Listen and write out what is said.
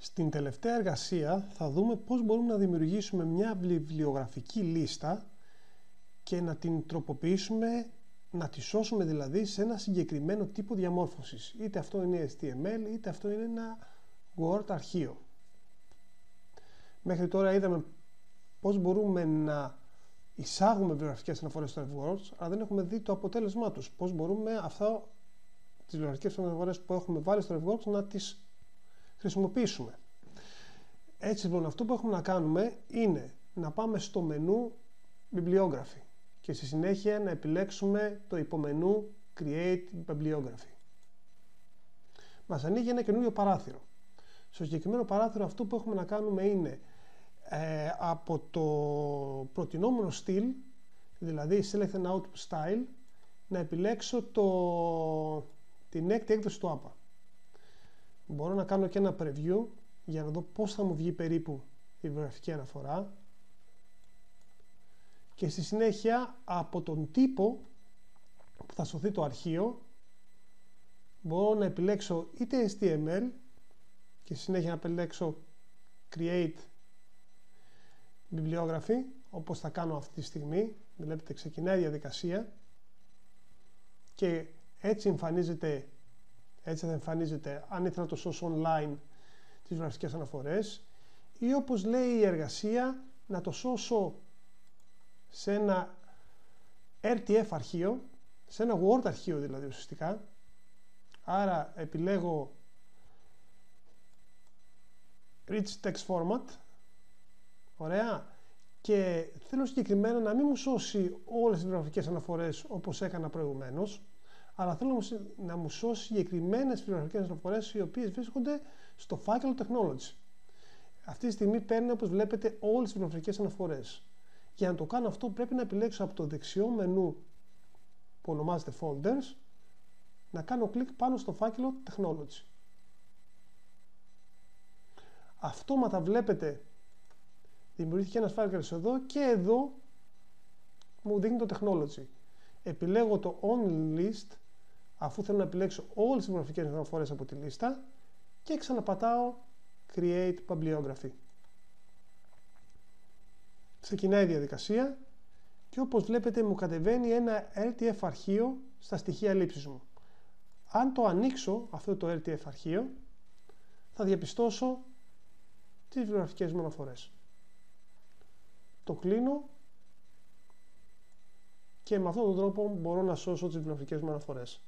Στην τελευταία εργασία θα δούμε πώς μπορούμε να δημιουργήσουμε μια βιβλιογραφική λίστα και να την τροποποιήσουμε, να τη σώσουμε δηλαδή σε ένα συγκεκριμένο τύπο διαμόρφωσης. Είτε αυτό είναι HTML, είτε αυτό είναι ένα Word αρχείο. Μέχρι τώρα είδαμε πώς μπορούμε να εισάγουμε βιβλιογραφικές αναφορές στο Words, αλλά δεν έχουμε δει το αποτέλεσμά τους. Πώς μπορούμε τις βιβλιογραφικές αναφορές που έχουμε βάλει στο Words να τις χρησιμοποιήσουμε. Έτσι λοιπόν αυτό που έχουμε να κάνουμε είναι να πάμε στο μενού Bibliography και στη συνέχεια να επιλέξουμε το υπομενού Create Bibliography. Μας ανοίγει ένα καινούριο παράθυρο. Στο συγκεκριμένο παράθυρο αυτό που έχουμε να κάνουμε είναι από το προτινόμενο στυλ, δηλαδή Select an Output Style, να επιλέξω την έκτη έκδοση του APA. Μπορώ να κάνω και ένα preview για να δω πώς θα μου βγει περίπου η βιβλιογραφική αναφορά και στη συνέχεια από τον τύπο που θα σωθεί το αρχείο μπορώ να επιλέξω είτε HTML και στη συνέχεια να επιλέξω Create Bibliography, όπως θα κάνω αυτή τη στιγμή. Βλέπετε, ξεκινάει η διαδικασία και έτσι θα εμφανίζεται αν ήθελα να το σώσω online τις βιβλιογραφικές αναφορές, ή όπως λέει η εργασία να το σώσω σε ένα RTF αρχείο, σε ένα Word αρχείο δηλαδή ουσιαστικά. Άρα επιλέγω Rich Text Format, ωραία, και θέλω συγκεκριμένα να μην μου σώσει όλες τις βιβλιογραφικές αναφορές όπως έκανα προηγουμένως, αλλά θέλω να μου σώσει συγκεκριμένες βιβλιογραφικές αναφορές οι οποίες βρίσκονται στο φάκελο Technology. Αυτή τη στιγμή παίρνει, όπως βλέπετε, όλες τις βιβλιογραφικές αναφορές. Για να το κάνω αυτό πρέπει να επιλέξω από το δεξιό μενού που ονομάζεται Folders, να κάνω κλικ πάνω στο φάκελο Technology. Αυτόματα βλέπετε δημιουργήθηκε ένας φάκελος εδώ και εδώ μου δείχνει το Technology. Επιλέγω το Only List αφού θέλω να επιλέξω όλες τις βιβλιογραφικές αναφορές από τη λίστα και ξαναπατάω Create Bibliography. Ξεκινάει η διαδικασία και όπως βλέπετε μου κατεβαίνει ένα RTF αρχείο στα στοιχεία λήψης μου. Αν το ανοίξω αυτό το RTF αρχείο θα διαπιστώσω τις βιβλιογραφικές μου αναφορές. Το κλείνω και με αυτόν τον τρόπο μπορώ να σώσω τις βιβλιογραφικές μου αναφορές.